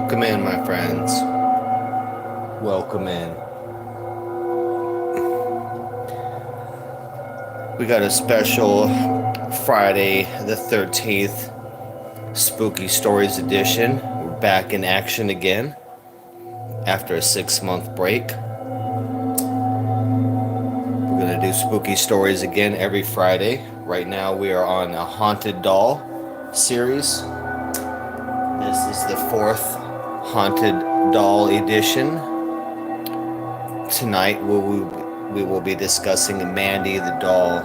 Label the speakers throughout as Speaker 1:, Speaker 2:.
Speaker 1: Welcome in, my friends. Welcome in. We got a special Friday the 13th Spooky Stories edition. We're back in action again after a 6-month break. We're going to do Spooky Stories again every Friday. Right now we are on a Haunted Doll series. This is the 4th Haunted Doll edition. Tonight we will be discussing Mandy the doll.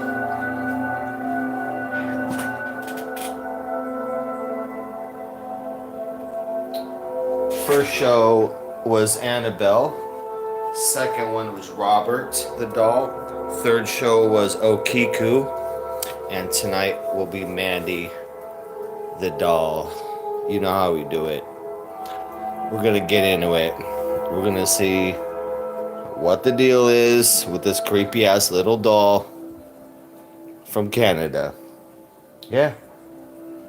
Speaker 1: First show was Annabelle. Second one was Robert the doll. Third show was Okiku. And tonight will be Mandy the doll. You know how we do it. We're gonna get into it. We're gonna see what the deal is with this creepy ass little doll from Canada. Yeah.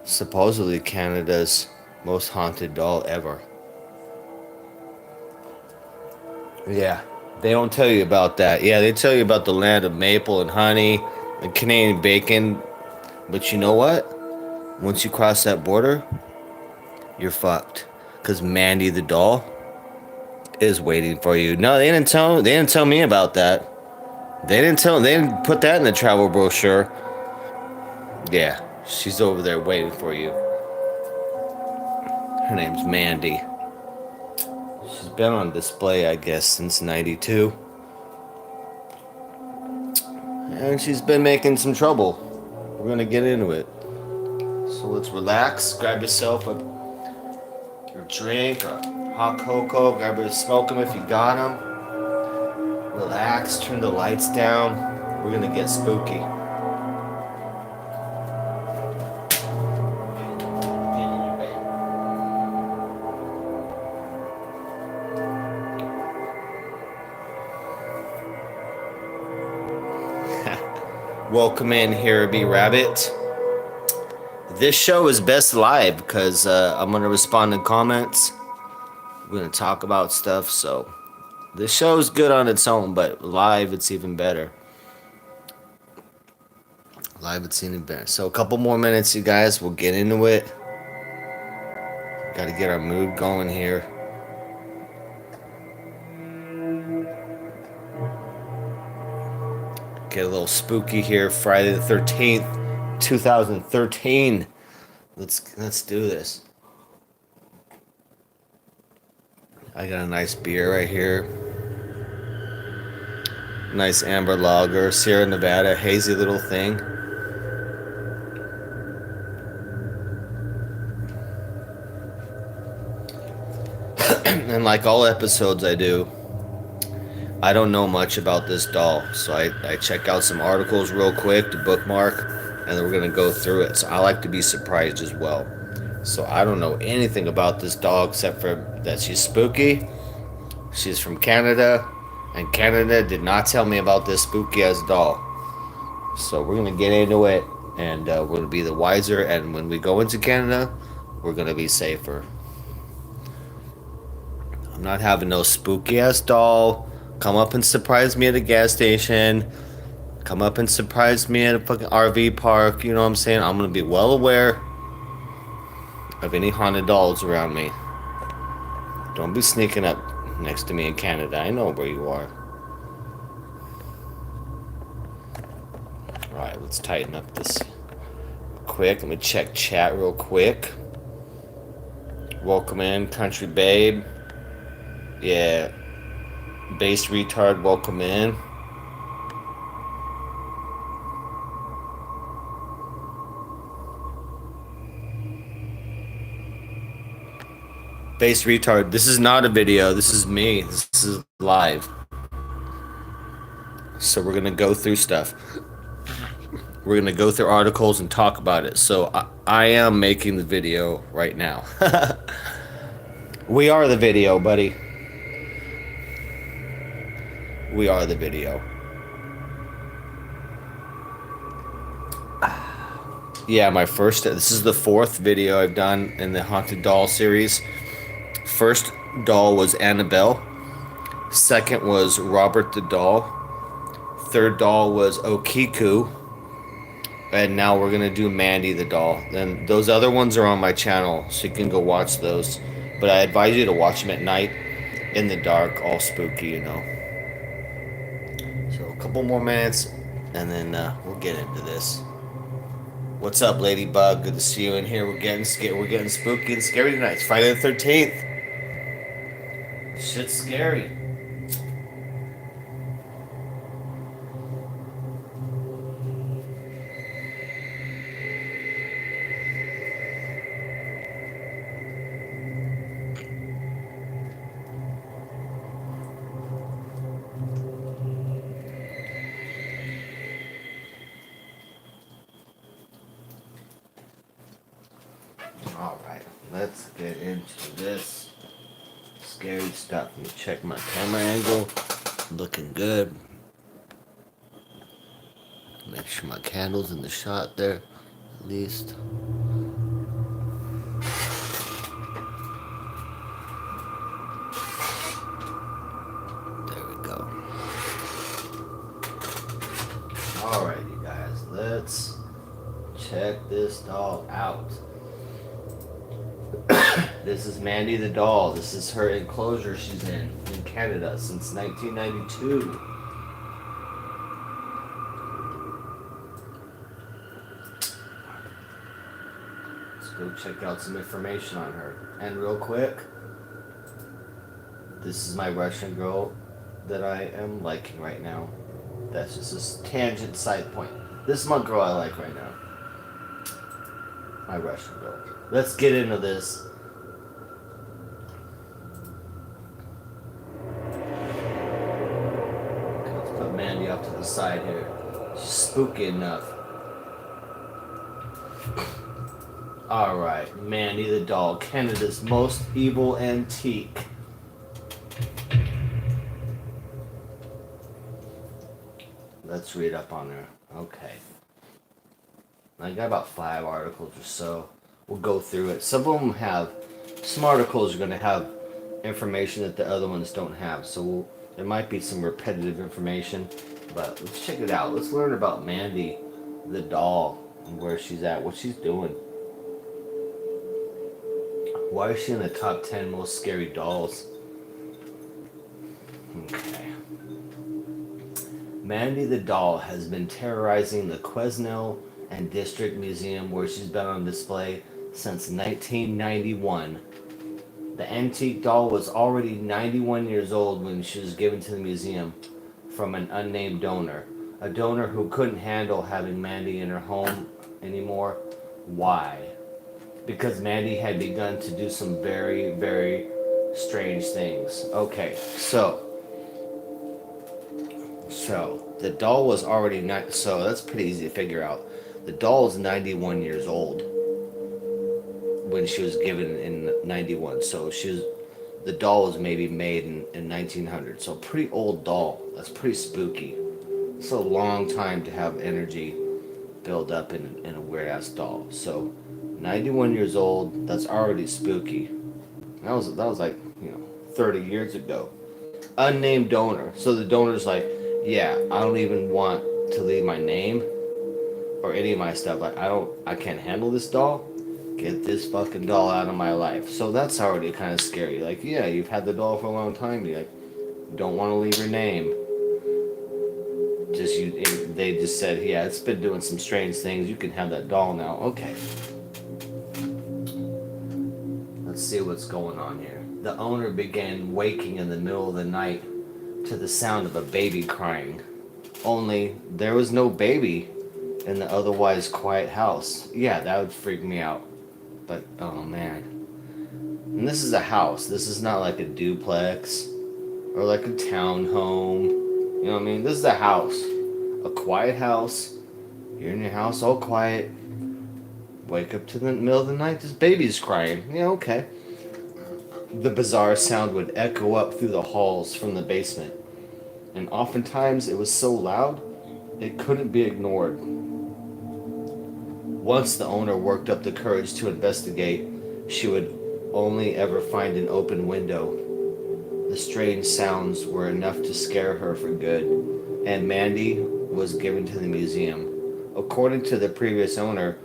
Speaker 1: Supposedly Canada's most haunted doll ever. Yeah. They don't tell you about that. Yeah, they tell you about the land of maple and honey and Canadian bacon. But you know what? Once you cross that border, you're fucked. Because Mandy the doll is waiting for you. No, they didn't tell me about that. They didn't put that in the travel brochure. Yeah, she's over there waiting for you. Her name's Mandy. She's been on display, I guess, since '92. And she's been making some trouble. We're gonna get into it. So let's relax, grab yourself your drink, or hot cocoa, grab a smoke them if you got them. Relax, turn the lights down. We're gonna get spooky. Welcome in, here be Rabbit. This show is best live because I'm gonna respond to comments. We're gonna talk about stuff, so this show is good on its own, but live it's even better. Live it's even better. So a couple more minutes, you guys. We'll get into it. Got to get our mood going here. Get a little spooky here. Friday the 13th, 2013. Let's do this. I got a nice beer right here. Nice amber lager, Sierra Nevada, hazy little thing. And like all episodes I do, I don't know much about this doll, so I check out some articles real quick to bookmark, and then we're gonna go through it. So I like to be surprised as well. So I don't know anything about this doll except for that she's spooky. She's from Canada, and Canada did not tell me about this spooky ass doll. So we're gonna get into it, and we're gonna be the wiser. And when we go into Canada, we're gonna be safer. I'm not having no spooky ass doll come up and surprise me at a gas station. Come up and surprise me at a fucking RV park. You know what I'm saying? I'm gonna be well aware of any haunted dolls around me. Don't be sneaking up next to me in Canada. I know where you are. Alright, let's tighten up this quick. Let me check chat real quick. Welcome in, Country Babe. Yeah. Bass Retard, welcome in. Bass Retard, this is not a video. This is me. This is live. So we're going to go through stuff. We're going to go through articles and talk about it. So I am making the video right now. We are the video, buddy. We are the video. Yeah, this is the 4th video I've done in the Haunted Doll series. first doll was Annabelle. Second was Robert the doll. Third doll was Okiku. And now we're gonna do Mandy the doll. Then those other ones are on my channel, so you can go watch those. But I advise you to watch them at night, in the dark, all spooky, you know. So a couple more minutes, and then we'll get into this. What's up, Ladybug? Good to see you in here. We're getting scared. We're getting spooky and scary tonight. It's Friday the 13th. Shit's scary. Alright, let's get into this scary stuff. Let me check my camera angle. Looking good. Make sure my candle's in the shot there, at least. There we go. Alright, you guys, let's check this doll out. This is Mandy the doll. This is her enclosure she's in Canada since 1992. Let's go check out some information on her. And real quick, this is my Russian girl that I am liking right now. That's just a tangent side point. This is my girl I like right now. My Russian girl. Let's get into this. Let's put Mandy off to the side here. She's spooky enough. Alright, Mandy the doll, Canada's most evil antique. Let's read up on her. Okay. I got about 5 articles or so. We'll go through it. Some of them have, some articles are going to have information that the other ones don't have. So there might be some repetitive information. But let's check it out. Let's learn about Mandy the doll and where she's at, what she's doing. Why is she in the top 10 most scary dolls? Okay. Mandy the doll has been terrorizing the Quesnel and District Museum, where she's been on display since 1991. The antique doll was already 91 years old when she was given to the museum from an unnamed donor. A donor who couldn't handle having Mandy in her home anymore. Why? Because Mandy had begun to do some very, very strange things. Okay, so the doll was already so that's pretty easy to figure out. The doll is 91 years old when she was given in 91. So the doll was maybe made in 1900. So pretty old doll. That's pretty spooky. It's a long time to have energy build up in a weird ass doll. So 91 years old, that's already spooky. That was like, 30 years ago. Unnamed donor. So the donor's like, yeah, I don't even want to leave my name or any of my stuff. Like, I can't handle this doll. Get this fucking doll out of my life. So that's already kind of scary. Like, yeah, you've had the doll for a long time. You don't want to leave your name. They just said, yeah, it's been doing some strange things. You can have that doll now. Okay. Let's see what's going on here. The owner began waking in the middle of the night to the sound of a baby crying. Only there was no baby in the otherwise quiet house. Yeah, that would freak me out. But, oh man. And this is a house. This is not like a duplex or like a townhome. You know what I mean? This is a house. A quiet house. You're in your house all quiet. Wake up to the middle of the night, this baby's crying. Yeah, okay. The bizarre sound would echo up through the halls from the basement. And oftentimes it was so loud, it couldn't be ignored. Once the owner worked up the courage to investigate, she would only ever find an open window. The strange sounds were enough to scare her for good, and Mandy was given to the museum. According to the previous owner,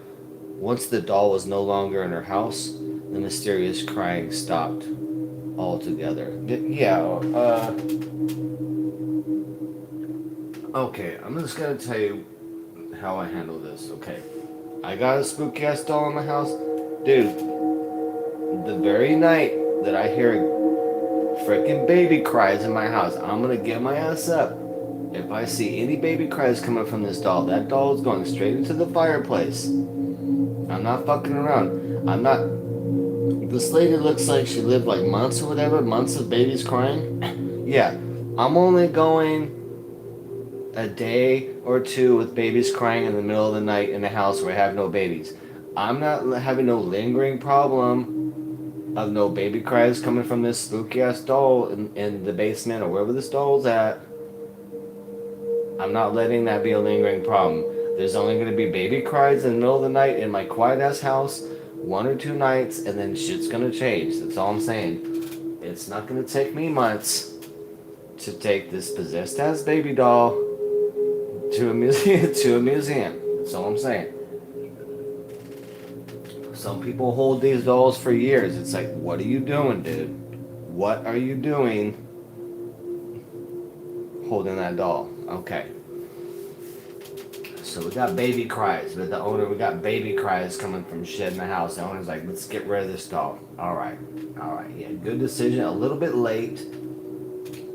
Speaker 1: once the doll was no longer in her house, the mysterious crying stopped altogether. Okay, I'm just gonna tell you how I handle this. Okay, I got a spooky ass doll in my house. Dude, the very night that I hear freaking baby cries in my house, I'm gonna get my ass up. If I see any baby cries coming from this doll, that doll is going straight into the fireplace. I'm not fucking around. I'm not. This lady looks like she lived like months or whatever, months of babies crying. Yeah, I'm only going a day or two with babies crying in the middle of the night in a house where I have no babies. I'm not having no lingering problem of no baby cries coming from this spooky ass doll in the basement or wherever this doll's at. I'm not letting that be a lingering problem. There's only going to be baby cries in the middle of the night in my quiet ass house, 1 or 2 nights, and then shit's going to change. That's all I'm saying. It's not going to take me months to take this possessed ass baby doll to a museum. That's all I'm saying. Some people hold these dolls for years. It's like, what are you doing, dude? What are you doing holding that doll? Okay. So we got baby cries. With the owner, we got baby cries coming from shit in the house. The owner's like, let's get rid of this doll. Alright. Yeah, good decision. A little bit late.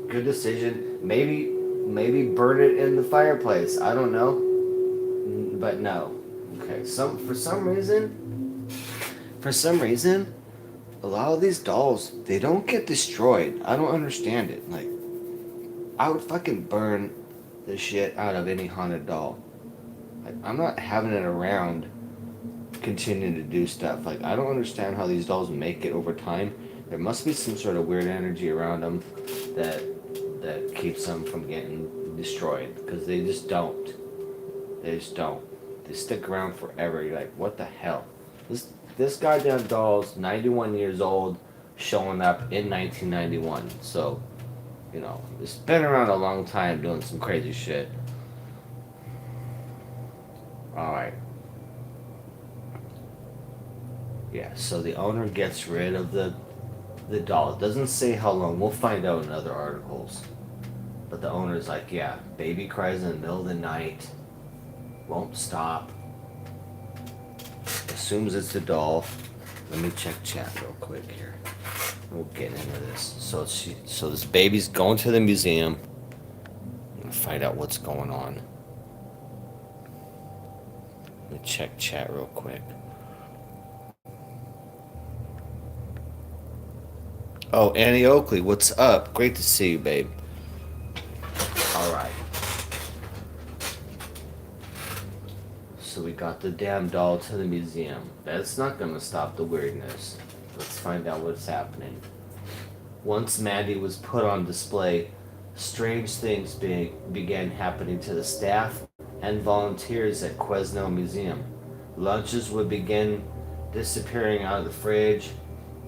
Speaker 1: Good decision. Maybe burn it in the fireplace. I don't know. But no. Okay. For some reason, a lot of these dolls, they don't get destroyed. I don't understand it. Like, I would fucking burn the shit out of any haunted doll. Like, I'm not having it around continuing to do stuff. Like, I don't understand how these dolls make it over time. There must be some sort of weird energy around them that keeps them from getting destroyed. Because they just don't. They just don't. They stick around forever. You're like, what the hell? This goddamn doll's 91 years old, showing up in 1991. So, you know, it's been around a long time doing some crazy shit. Alright. Yeah, so the owner gets rid of the doll. It doesn't say how long. We'll find out in other articles. But the owner's like, yeah, baby cries in the middle of the night. Won't stop. Assumes it's the doll. Let me check chat real quick here. We'll get into this. So this baby's going to the museum. I'm gonna find out what's going on. Let me check chat real quick. Oh, Annie Oakley, what's up? Great to see you, babe. Alright. So we got the damn doll to the museum. That's not gonna stop the weirdness. Let's find out what's happening. Once Mandy was put on display, strange things began happening to the staff and volunteers at Quesno Museum. Lunches would begin disappearing out of the fridge,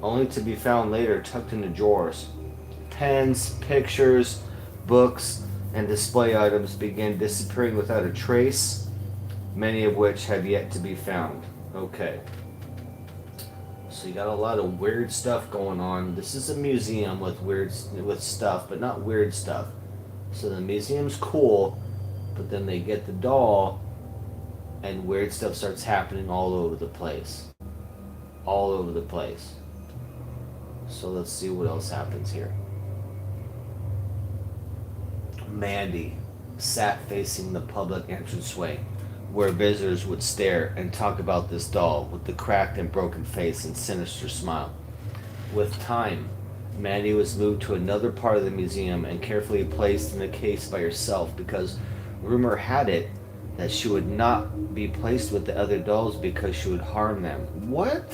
Speaker 1: only to be found later tucked into drawers. Pens, pictures, books, and display items began disappearing without a trace, many of which have yet to be found. Okay. So you got a lot of weird stuff going on. This is a museum with stuff, but not weird stuff. So the museum's cool, but then they get the doll, and weird stuff starts happening all over the place. All over the place. So let's see what else happens here. Mandy sat facing the public entranceway, where visitors would stare and talk about this doll with the cracked and broken face and sinister smile. With time, Mandy was moved to another part of the museum and carefully placed in a case by herself because rumor had it that she would not be placed with the other dolls because she would harm them. What?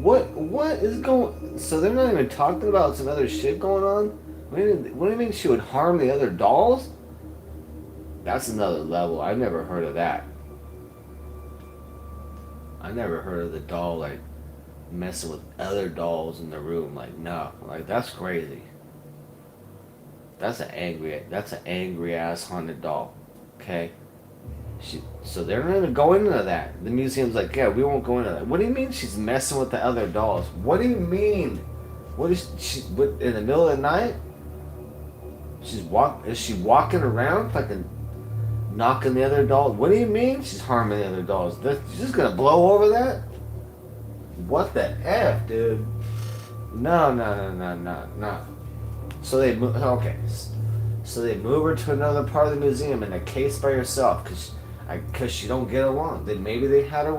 Speaker 1: What is going... So they're not even talking about some other shit going on? What do you mean she would harm the other dolls? That's another level. I've never heard of that. I never heard of the doll, like, messing with other dolls in the room. Like, no, like that's crazy. That's an angry ass haunted doll. Okay? So they're not gonna go into that. The museum's like, yeah, we won't go into that. What do you mean she's messing with the other dolls? What do you mean? What is she? What, in the middle of the night? Is she walking around fucking knocking the other dolls? What do you mean she's harming the other dolls? She's just gonna blow over that? What the f, dude? No. So they move. Okay, so they move her to another part of the museum in a case by herself because she don't get along. Then maybe they had her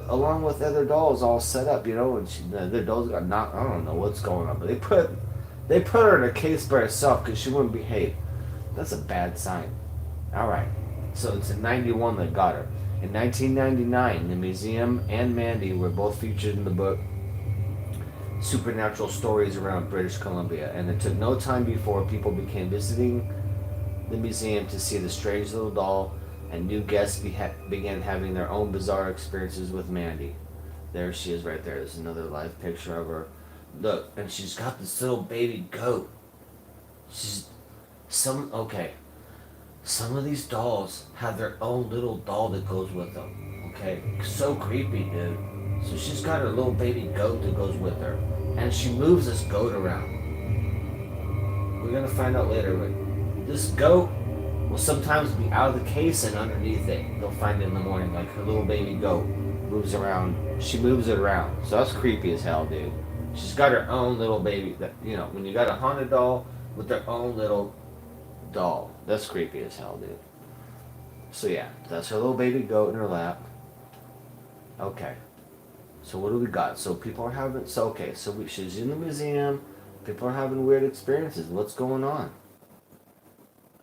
Speaker 1: along with other dolls all set up, you know, and the other dolls got knocked. I don't know what's going on, but they put her in a case by herself because she wouldn't behave. That's a bad sign. All right, so it's in '91 that got her. In 1999, the museum and Mandy were both featured in the book Supernatural Stories Around British Columbia, and it took no time before people began visiting the museum to see the strange little doll, and new guests began having their own bizarre experiences with Mandy. There she is right there. There's another live picture of her. Look, and she's got this little baby goat. Some of these dolls have their own little doll that goes with them. Okay? So creepy, dude. So she's got her little baby goat that goes with her. And she moves this goat around. We're gonna find out later, but this goat will sometimes be out of the case and underneath it. They'll find it in the morning, like her little baby goat moves around. She moves it around. So that's creepy as hell, dude. She's got her own little baby. That, you know, when you got a haunted doll with their own little doll, that's creepy as hell, dude. So yeah, that's her little baby goat in her lap. Okay. So what do we got? So people are having... she's in the museum. People are having weird experiences. What's going on?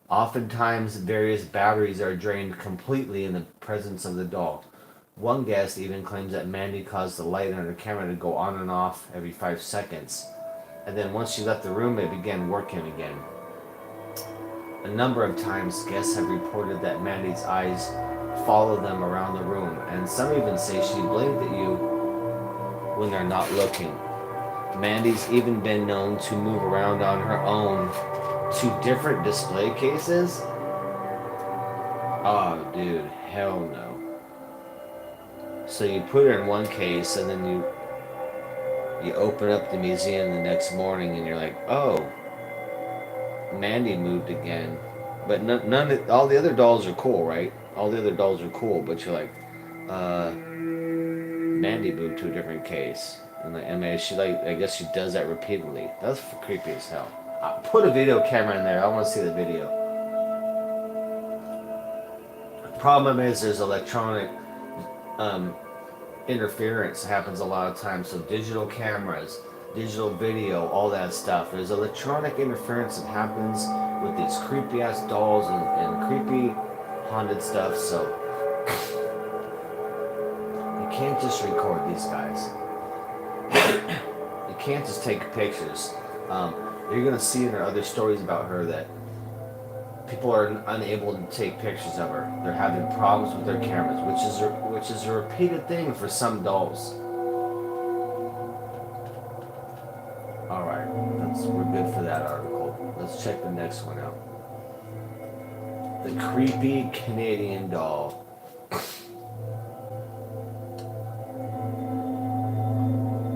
Speaker 1: Oftentimes, various batteries are drained completely in the presence of the doll. One guest even claims that Mandy caused the light on her camera to go on and off every 5 seconds. And then once she left the room, it began working again. A number of times, guests have reported that Mandy's eyes follow them around the room, and some even say she blinked at you when they're not looking. Mandy's even been known to move around on her own to different display cases. Oh, dude, hell no. So you put her in one case, and then you open up the museum the next morning, and you're like, oh, Mandy moved again. But all the other dolls are cool, right? All the other dolls are cool, but you're like, Mandy moved to a different case. And I mean, I guess she does that repeatedly. That's creepy as hell. Put a video camera in there. I want to see the video. The problem is there's electronic interference happens a lot of times. So digital cameras, digital video, all that stuff. There's electronic interference that happens with these creepy ass dolls and creepy haunted stuff. So you can't just record these guys. You can't just take pictures. You're gonna see in her other stories about her that people are unable to take pictures of her. They're having problems with their cameras, which is a repeated thing for some dolls. All right, we're good for that article. Let's check the next one out. The creepy Canadian doll.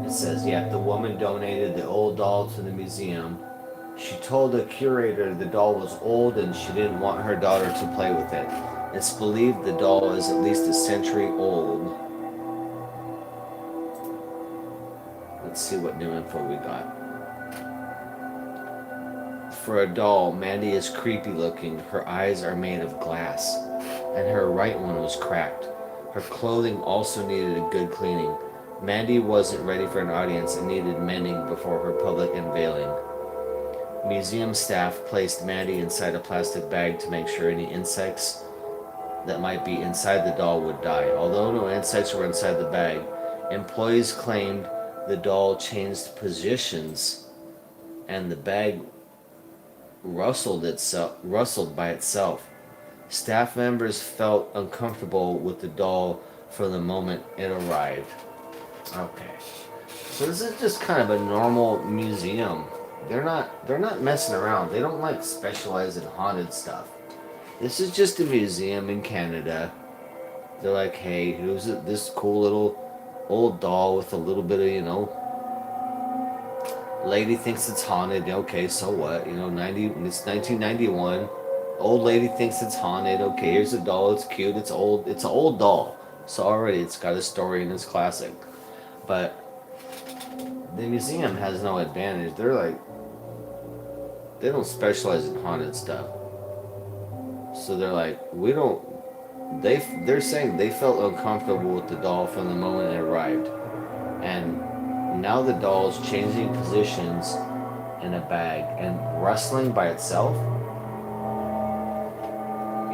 Speaker 1: It says, the woman donated the old doll to the museum. She told the curator the doll was old and she didn't want her daughter to play with it. It's believed the doll is at least a century old. Let's see what new info we got. For a doll, Mandy is creepy looking. Her eyes are made of glass, and her right one was cracked. Her clothing also needed a good cleaning. Mandy wasn't ready for an audience and needed mending before her public unveiling. Museum staff placed Mandy inside a plastic bag to make sure any insects that might be inside the doll would die. Although no insects were inside the bag, employees claimed the doll changed positions and the bag rustled by itself. Staff members felt uncomfortable with the doll from the moment it arrived. Okay. So this is just kind of a normal museum. They're not messing around. They don't like specialize in haunted stuff. This is just a museum in Canada. They're like, hey, this cool little old doll with a little bit of, lady thinks it's haunted. Okay, so what? it's 1991. Old lady thinks it's haunted. Okay, here's a doll. It's cute. It's old. It's an old doll. So already it's got a story and it's classic. But the museum has no advantage. They don't specialize in haunted stuff. So they're like, we don't. They're saying they felt uncomfortable with the doll from the moment it arrived, and now the doll is changing positions in a bag and rustling by itself.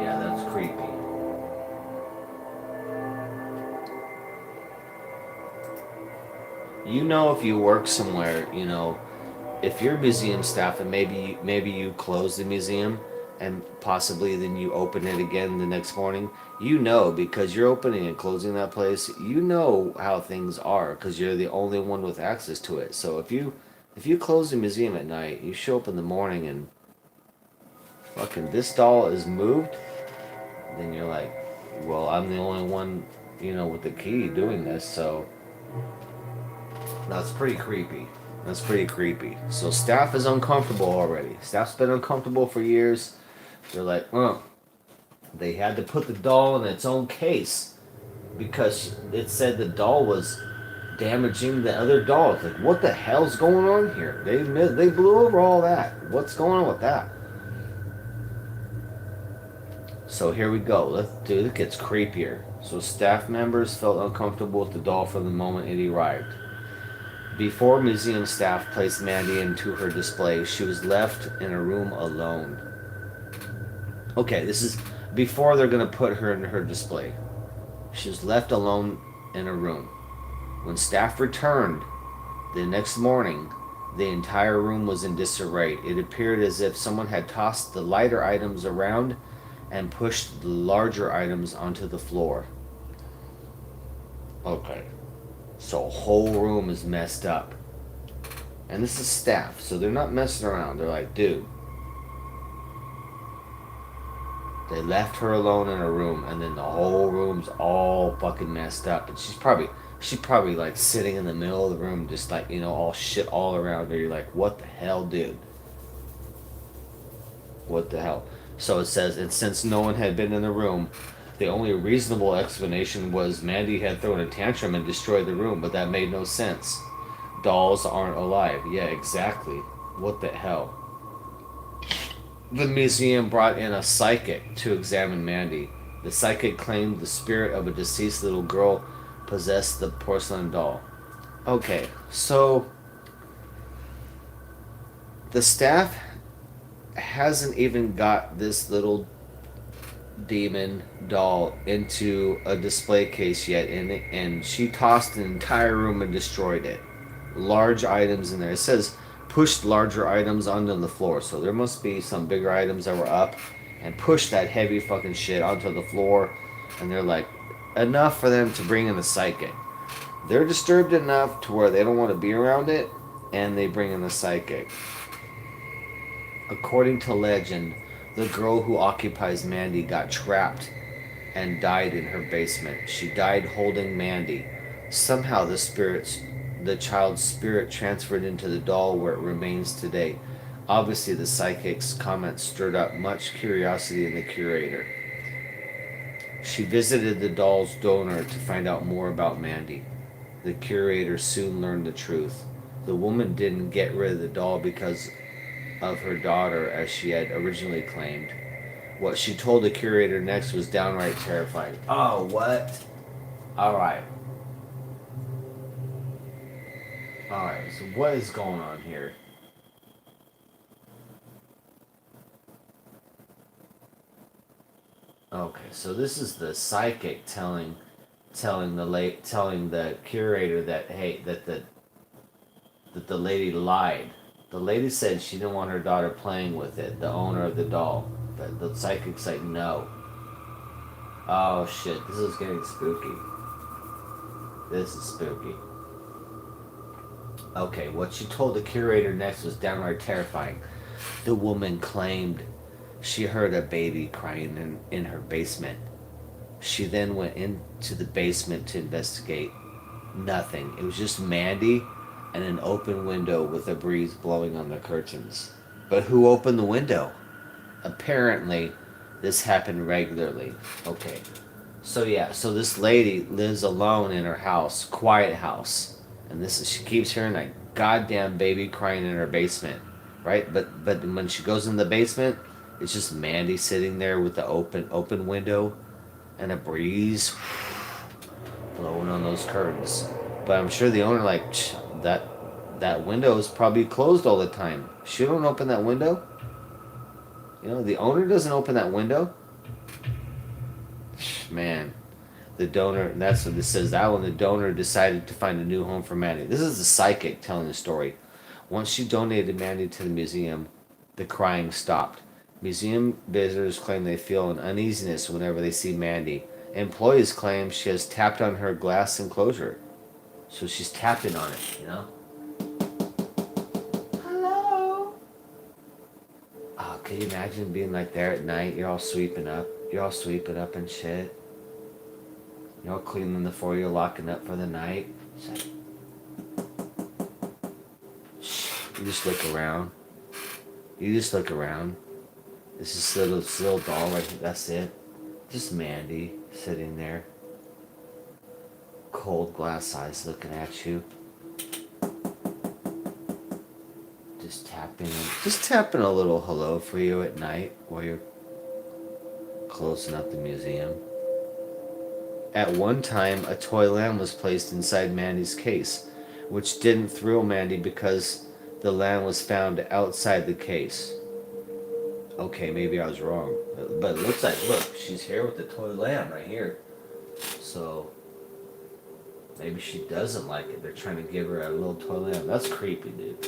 Speaker 1: Yeah, that's creepy. If you work somewhere, if you're museum staff and maybe you close the museum and possibly then you open it again the next morning, because you're opening and closing that place, you know how things are because you're the only one with access to it. So if you close the museum at night, you show up in the morning and fucking this doll is moved, then you're like, well, I'm the only one, with the key doing this, so that's pretty creepy. That's pretty creepy. So staff is uncomfortable already. Staff's been uncomfortable for years. They're like, they had to put the doll in its own case because it said the doll was damaging the other dolls. Like, what the hell's going on here? They blew over all that. What's going on with that? So here we go. It gets creepier. So staff members felt uncomfortable with the doll from the moment it arrived. Before museum staff placed Mandy into her display, she was left in a room alone. Okay, this is before they're going to put her in her display. She was left alone in a room. When staff returned the next morning, the entire room was in disarray. It appeared as if someone had tossed the lighter items around and pushed the larger items onto the floor. Okay. So whole room is messed up. And this is staff, so they're not messing around. They're like, dude. They left her alone in a room, and then the whole room's all fucking messed up. And she's probably like sitting in the middle of the room, just like, all shit all around her. You're like, what the hell, dude? What the hell? So it says, and since no one had been in the room, the only reasonable explanation was Mandy had thrown a tantrum and destroyed the room, but that made no sense. Dolls aren't alive. Yeah, exactly. What the hell? The museum brought in a psychic to examine Mandy. The psychic claimed the spirit of a deceased little girl possessed the porcelain doll. Okay, so the staff hasn't even got this little demon doll into a display case yet, and she tossed the entire room and destroyed it. Large items in there. It says pushed larger items onto the floor, so there must be some bigger items that were up and pushed that heavy fucking shit onto the floor, and they're like, enough for them to bring in the psychic. They're disturbed enough to where they don't want to be around it, and they bring in the psychic. According to legend, the girl who occupies Mandy got trapped and died in her basement. She died holding Mandy. Somehow the child's spirit transferred into the doll where it remains today. Obviously, the psychic's comments stirred up much curiosity in the curator. She visited the doll's donor to find out more about Mandy. The curator soon learned the truth. The woman didn't get rid of the doll because of her daughter, as she had originally claimed. What she told the curator next was downright terrifying. Oh, what? Alright. Alright, so what is going on here? Okay, so this is the psychic telling the curator that, hey, that the lady lied. The lady said she didn't want her daughter playing with it, the owner of the doll. But the psychic's like, no. Oh shit, this is getting spooky. This is spooky.
Speaker 2: Okay, what she told the curator next was downright terrifying. The woman claimed she heard a baby crying in her basement. She then went into the basement to investigate. Nothing. It was just Mandy and an open window with a breeze blowing on the curtains. But who opened the window? Apparently, this happened regularly. Okay. So yeah, so this lady lives alone in her house, quiet house. And this is she keeps hearing that goddamn baby crying in her basement. Right? But when she goes in the basement, it's just Mandy sitting there with the open window and a breeze blowing on those curtains. But I'm sure the owner that window is probably closed all the time. She don't open that window. You know, the owner doesn't open that window. Man, the donor. That's what this says. That one, the donor decided to find a new home for Mandy. This is the psychic telling the story. Once she donated Mandy to the museum, the crying stopped. Museum visitors claim they feel an uneasiness whenever they see Mandy. Employees claim she has tapped on her glass enclosure. So she's tapping on it, you know? Hello? Oh, can you imagine being like there at night? You're all sweeping up. You're all sweeping up and shit. You're all cleaning the floor. You're locking up for the night. It's like, you just look around. You just look around. This little doll right here. That's it. Just Mandy sitting there. Cold glass eyes looking at you. Just tapping a little hello for you at night while you're closing up the museum. At one time, a toy lamb was placed inside Mandy's case, which didn't thrill Mandy because the lamb was found outside the case. Okay, maybe I was wrong. But it looks like, look, she's here with the toy lamb right here. So maybe she doesn't like it. They're trying to give her a little toy lamb. That's creepy, dude.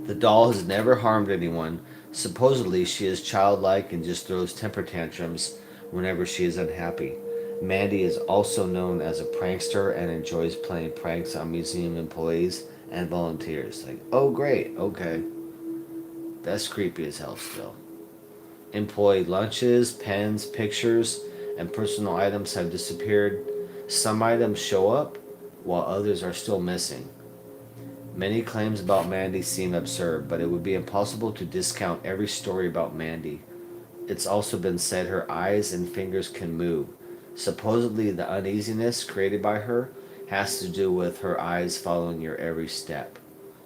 Speaker 2: The doll has never harmed anyone. Supposedly, she is childlike and just throws temper tantrums whenever she is unhappy. Mandy is also known as a prankster and enjoys playing pranks on museum employees and volunteers. Like, oh, great, okay. That's creepy as hell still. Employee lunches, pens, pictures, and personal items have disappeared. Some items show up, while others are still missing. Many claims about Mandy seem absurd, but it would be impossible to discount every story about Mandy. It's also been said her eyes and fingers can move. Supposedly, the uneasiness created by her has to do with her eyes following your every step.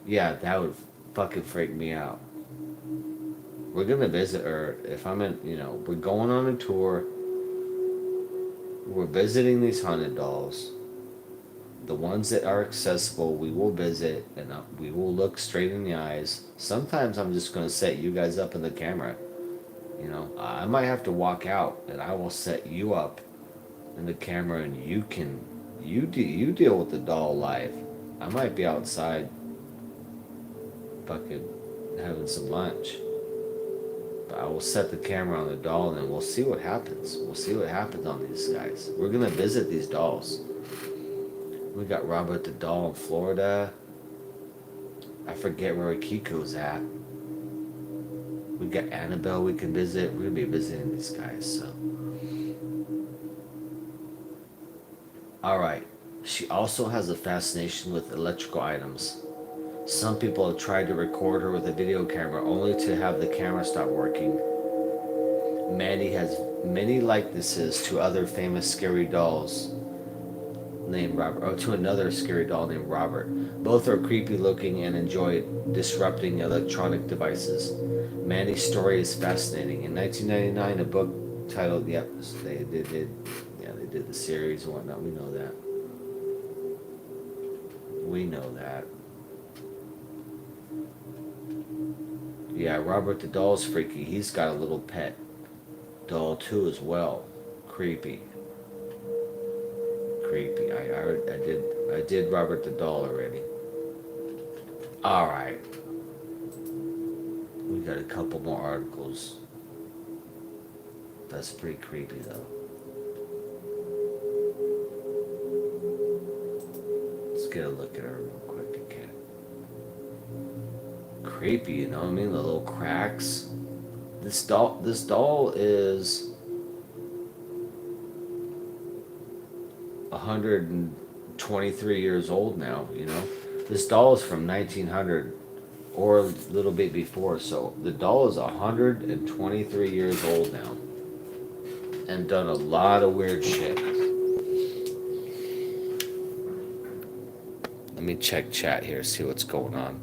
Speaker 2: Yeah, that would fucking freak me out. We're gonna visit her. If I'm in, we're going on a tour. We're visiting these haunted dolls. The ones that are accessible, we will visit and we will look straight in the eyes. Sometimes I'm just going to set you guys up in the camera. I might have to walk out and I will set you up in the camera and you deal with the doll live. I might be outside fucking having some lunch. But I will set the camera on the doll and we'll see what happens. We'll see what happens on these guys. We're going to visit these dolls. We got Robert the doll in Florida. I forget where Kiko's at. We got Annabelle we can visit. We're gonna be visiting these guys, so. Alright. She also has a fascination with electrical items. Some people have tried to record her with a video camera only to have the camera stop working. Mandy has many likenesses to other famous scary dolls named Robert, or to another scary doll named Robert. Both are creepy looking and enjoy disrupting electronic devices. Mandy's story is fascinating. In 1999, a book titled, yep, they did the series and whatnot. We know that. We know that. Yeah, Robert the doll's freaky. He's got a little pet doll too as well. Creepy. Creepy. I did Robert the doll already. All right. We got a couple more articles. That's pretty creepy though. get a look at her real quick again. Creepy, you know what I mean? The little cracks. This doll is 123 years old now, you know? This doll is from 1900 or a little bit before, so the doll is 123 years old now and done a lot of weird shit. Let me check chat here, see what's going on.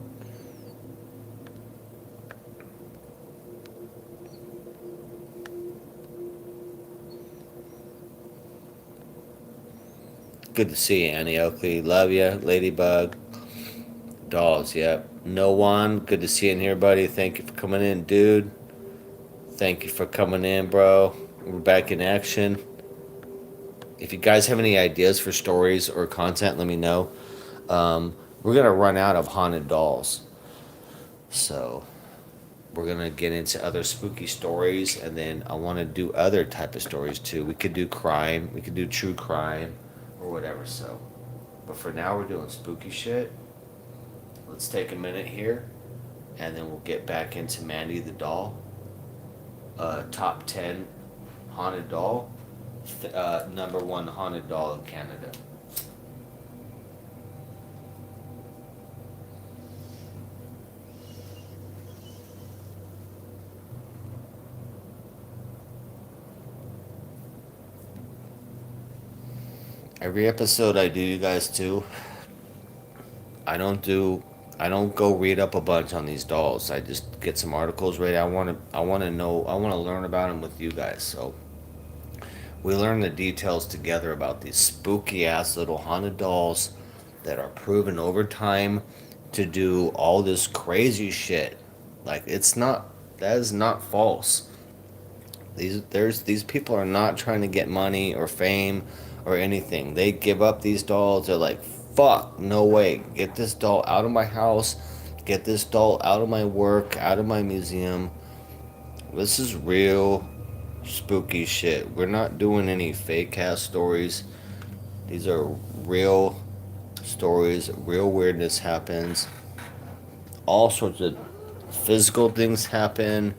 Speaker 2: Good to see you, Annie Oakley. Love you, Ladybug. Dolls, yep. No one. Good to see you in here, buddy. Thank you for coming in, dude. Thank you for coming in, bro. We're back in action. If you guys have any ideas for stories or content, let me know. We're gonna run out of haunted dolls, so we're gonna get into other spooky stories, and then I want to do other type of stories too. We could do crime, we could do true crime, or whatever. So, but for now, we're doing spooky shit. Let's take a minute here, and then we'll get back into Mandy the doll. Top 10 haunted doll. Number 1 haunted doll in Canada. Every episode I do, you guys too. I don't go read up a bunch on these dolls. I just get some articles ready. I want to know, I want to learn about them with you guys. So we learn the details together about these spooky ass little haunted dolls that are proven over time to do all this crazy shit. Like, that is not false. These people are not trying to get money or fame or anything. They give up these dolls. They're like, fuck, no way. Get this doll out of my house. Get this doll out of my work, out of my museum. This is real spooky shit. We're not doing any fake ass stories. These are real stories. Real weirdness happens. All sorts of physical things happen.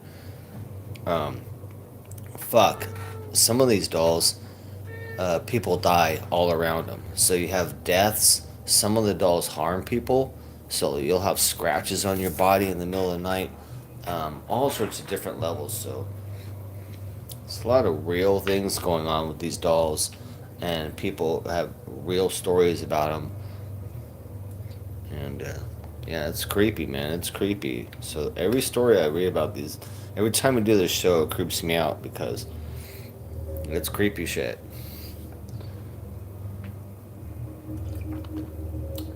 Speaker 2: Fuck. Some of these dolls, people die all around them. So you have deaths. Some of the dolls harm people. So you'll have scratches on your body in the middle of the night. All sorts of different levels. So it's a lot of real things going on with these dolls. And people have real stories about them. And yeah, it's creepy, man. It's creepy. So every story I read about these, every time we do this show, it creeps me out because it's creepy shit.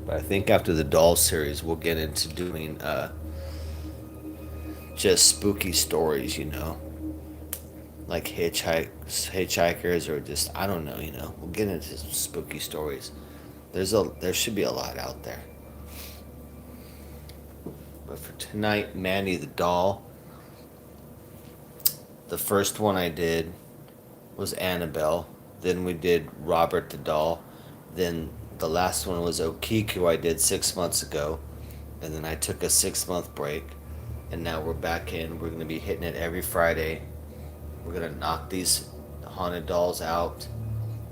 Speaker 2: But I think after the doll series, we'll get into doing just spooky stories, you know, like hitchhikers, or just, I don't know, you know. We'll get into some spooky stories. There should be a lot out there. But for tonight, Mandy the doll. The first one I did was Annabelle. Then we did Robert the doll. Then the last one was Okiku I did 6 months ago. And then I took a 6-month break. And now we're back in. We're going to be hitting it every Friday. We're going to knock these haunted dolls out.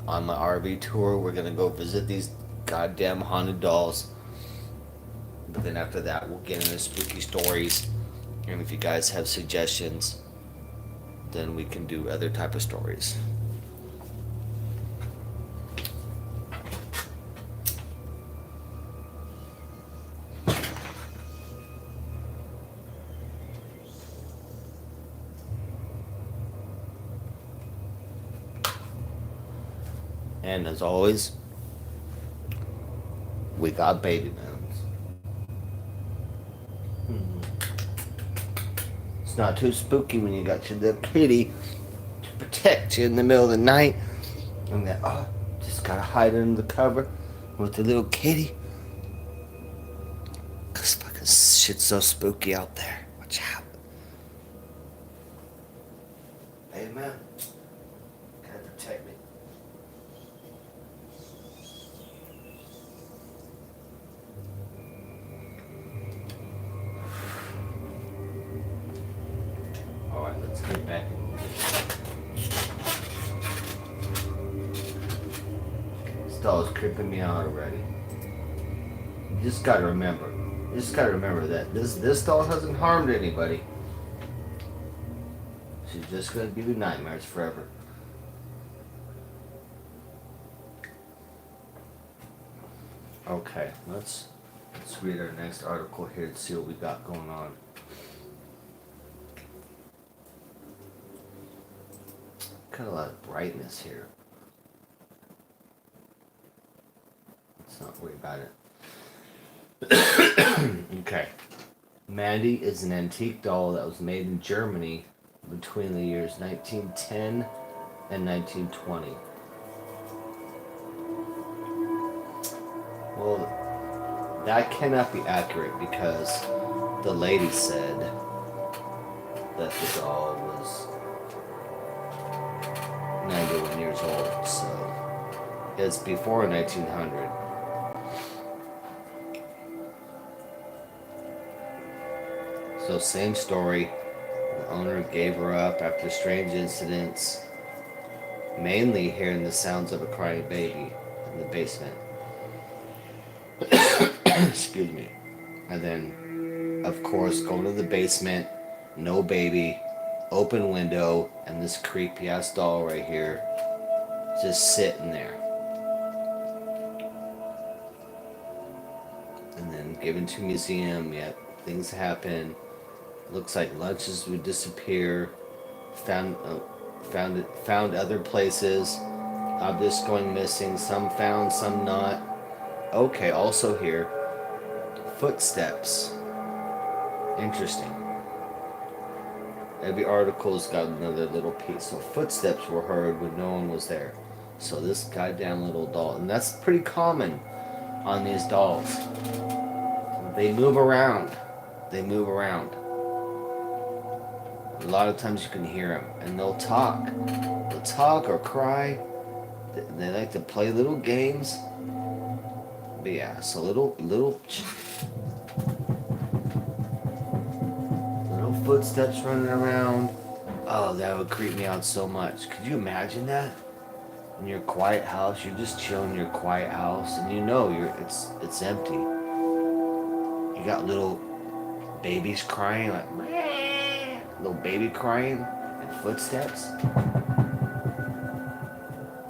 Speaker 2: On my RV tour, we're going to go visit these goddamn haunted dolls. But then after that, we'll get into spooky stories. And if you guys have suggestions, then we can do other type of stories. And as always, we got baby moons. It's not too spooky when you got your little kitty to protect you in the middle of the night. And that, just gotta hide under the cover with the little kitty. Cause fucking shit's so spooky out there. Watch out. Amen. Gotta protect me. Get back. This doll is creeping me out already. You just gotta remember. That this doll hasn't harmed anybody. She's just gonna give you nightmares forever. Okay, let's read our next article here and see what we got going on. Got a lot of brightness here. Let's not worry about it. Okay. Mandy is an antique doll that was made in Germany between the years 1910 and 1920. Well, that cannot be accurate because the lady said that the doll was 91 years old, so it's before 1900. So same story, the owner gave her up after strange incidents, mainly hearing the sounds of a crying baby in the basement. Excuse me. And then, of course, going to the basement, no baby, open window, and this creepy ass doll right here just sitting there. And then given to museum, yet things happen. Looks like lunches would disappear. Found other places. Objects going missing. Some found, some not. Okay, also here, footsteps. Interesting. Every article's got another little piece. So footsteps were heard when no one was there. So this goddamn little doll, and that's pretty common on these dolls. They move around. A lot of times you can hear them, and they'll talk. They'll talk or cry. They like to play little games. But yeah, so little footsteps running around. Oh, that would creep me out so much. Could you imagine that? In your quiet house, you're just chilling in your quiet house, and you know it's empty. You got little babies crying, like little baby crying, and footsteps.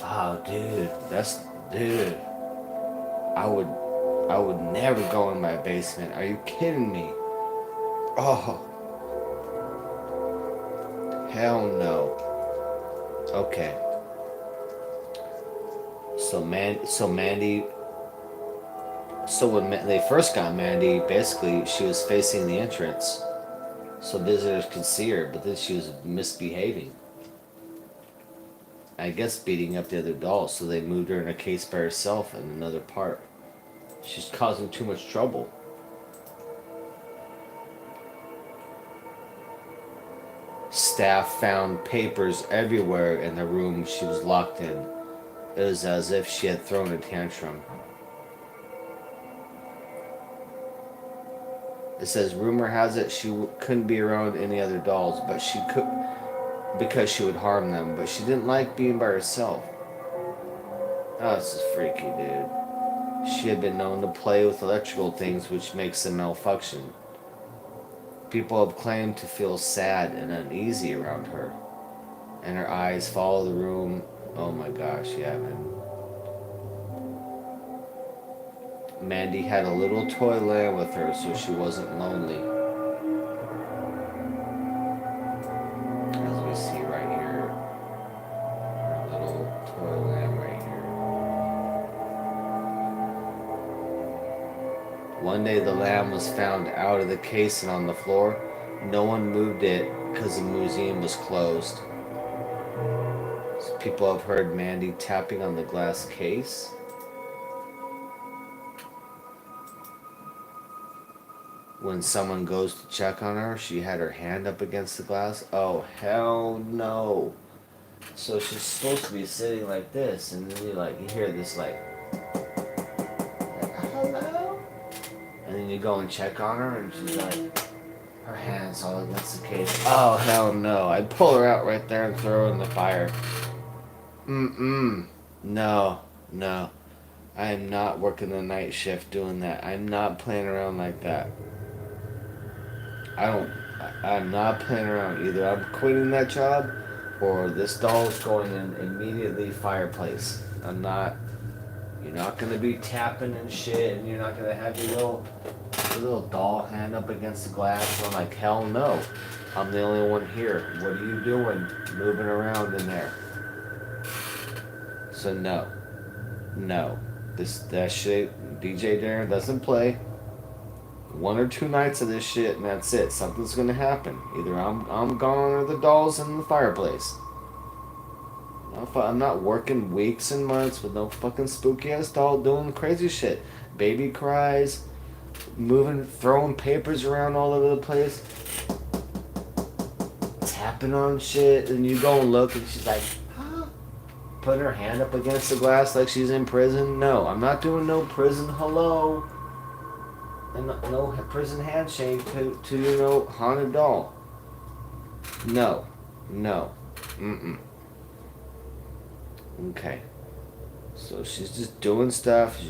Speaker 2: Oh, dude. I would never go in my basement. Are you kidding me? Oh, hell no. Okay. So Mandy. So when they first got Mandy, basically she was facing the entrance, so visitors could see her. But then she was misbehaving. I guess beating up the other dolls. So they moved her in a case by herself in another part. She's causing too much trouble. Staff found papers everywhere in the room she was locked in. It was as if she had thrown a tantrum. It says, rumor has it she couldn't be around any other dolls, but she could, because she would harm them. But she didn't like being by herself. Oh, this is freaky, dude. She had been known to play with electrical things, which makes them malfunction. People have claimed to feel sad and uneasy around her, and her eyes follow the room. Oh my gosh, yeah, man. Mandy had a little toy lamb with her, so she wasn't lonely. As we see right here, her little toy lamb right here. One day the lamb was found out of the case and on the floor. No one moved it because the museum was closed. So people have heard Mandy tapping on the glass case. When someone goes to check on her, she had her hand up against the glass. Oh, hell no. So she's supposed to be sitting like this, and then you hear this hello? And then you go and check on her, and she's like, Her hands all against the cage. Oh, hell no. I'd pull her out right there and throw her in the fire. No, no. I am not working the night shift doing that. I'm not playing around like that. I'm not playing around. Either I'm quitting that job or this doll's going in immediately fireplace. You're not going to be tapping and shit, and you're not going to have your little doll hand up against the glass. I'm like, hell no. I'm the only one here. What are you doing moving around in there? So no. No. That shit, DJ Darren doesn't play. 1 or 2 nights of this shit, and that's it. Something's gonna happen. Either I'm gone or the doll's in the fireplace. I'm not working weeks and months with no fucking spooky ass doll doing crazy shit. Baby cries, moving, throwing papers around all over the place, tapping on shit, and you go and look, and she's like, putting her hand up against the glass like she's in prison. No, I'm not doing no prison hello. And no prison handshake to haunted doll. No. Okay. So she's just doing stuff.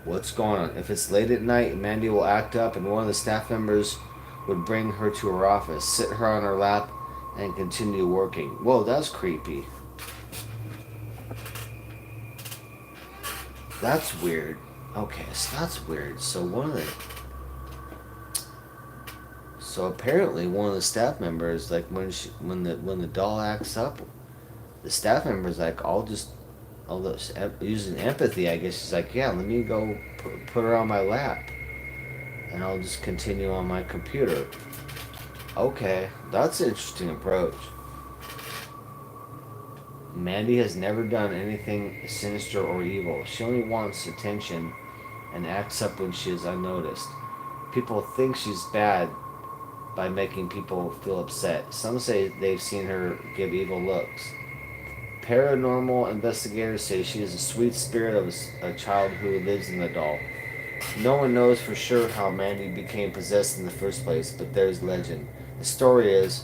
Speaker 2: What's going on? If it's late at night, Mandy will act up, and one of the staff members would bring her to her office, sit her on her lap, and continue working. Whoa, that's creepy. That's weird. Okay, so that's weird. So apparently one of the staff members, like when the doll acts up, the staff member's like, using empathy, I guess. She's like, yeah, let me go put her on my lap, and I'll just continue on my computer. Okay, that's an interesting approach. Mandy has never done anything sinister or evil. She only wants attention and acts up when she is unnoticed. People think she's bad by making people feel upset. Some say they've seen her give evil looks. Paranormal investigators say she is a sweet spirit of a child who lives in the doll. No one knows for sure how Mandy became possessed in the first place, but there's legend. The story is,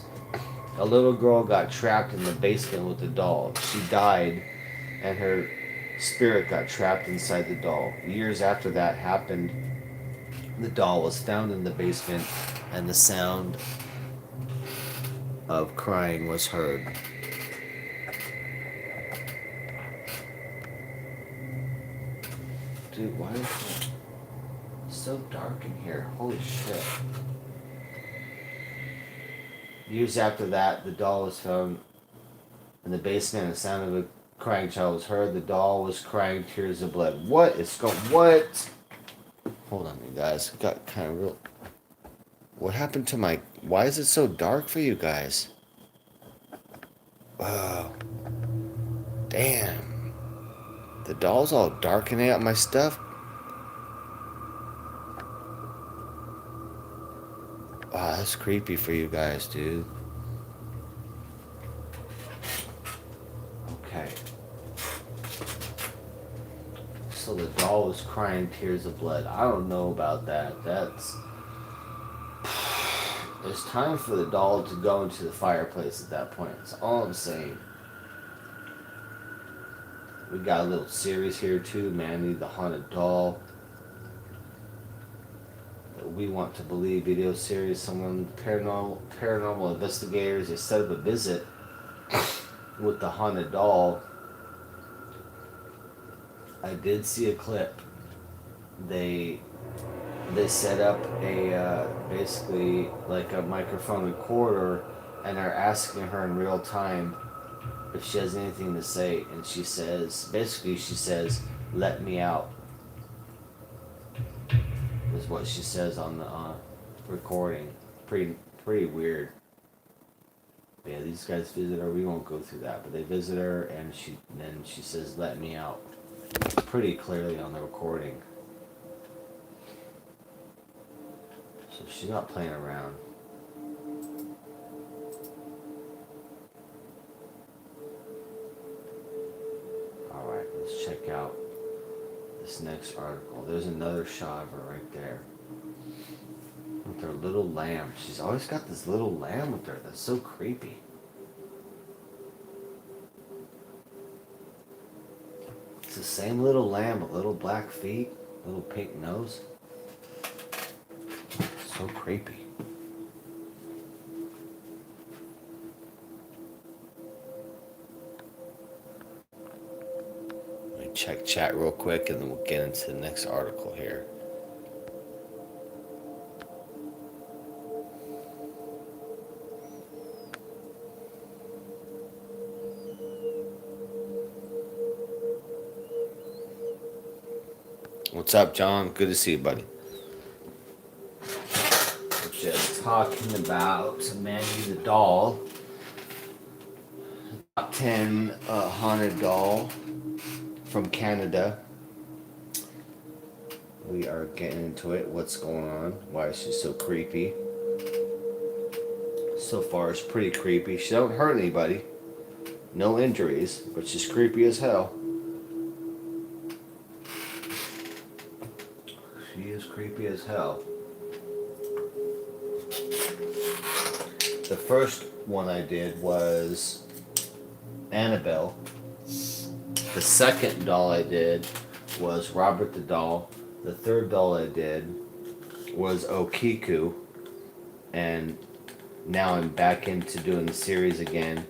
Speaker 2: a little girl got trapped in the basement with the doll. She died, and her spirit got trapped inside the doll. Years after that happened, the doll was found in the basement, and the sound of crying was heard. Dude, why is it so dark in here? Holy shit. Years after that, the doll was found in the basement, and the sound of a crying child was heard. The doll was crying tears of blood. What? What? Hold on, you guys. It got kind of real. What happened to my... Why is it so dark for you guys? Oh. Damn. The doll's all darkening out my stuff. Wow, that's creepy for you guys, dude. Okay. So the doll was crying tears of blood. I don't know about that. It's time for the doll to go into the fireplace at that point. That's all I'm saying. We got a little series here too, Mandy, the haunted doll. We want to believe video series. Paranormal investigators, they set up a visit with the haunted doll. I did see a clip. They set up a basically like a microphone recorder, and are asking her in real time if she has anything to say, and she says, let me out, is what she says on the recording. Pretty weird. Yeah, these guys visit her. We won't go through that, but they visit her, and then she says, let me out, pretty clearly on the recording. So she's not playing around. Alright, let's check out this next article. There's another shot of her right there. with her little lamb. She's always got this little lamb with her. That's so creepy. It's the same little lamb with little black feet, little pink nose. So creepy.
Speaker 1: Let me check chat real quick and then we'll get into the next article here. What's up, John? Good to see you, buddy.
Speaker 2: We're just talking about Mandy the doll. Top 10 haunted doll from Canada. We are getting into it. What's going on? Why is she so creepy? So far, it's pretty creepy. She don't hurt anybody. No injuries, but she's creepy as hell. She is creepy as hell. The first one I did was Annabelle. The second doll I did was Robert the doll. The third doll I did was Okiku. And now I'm back into doing the series again.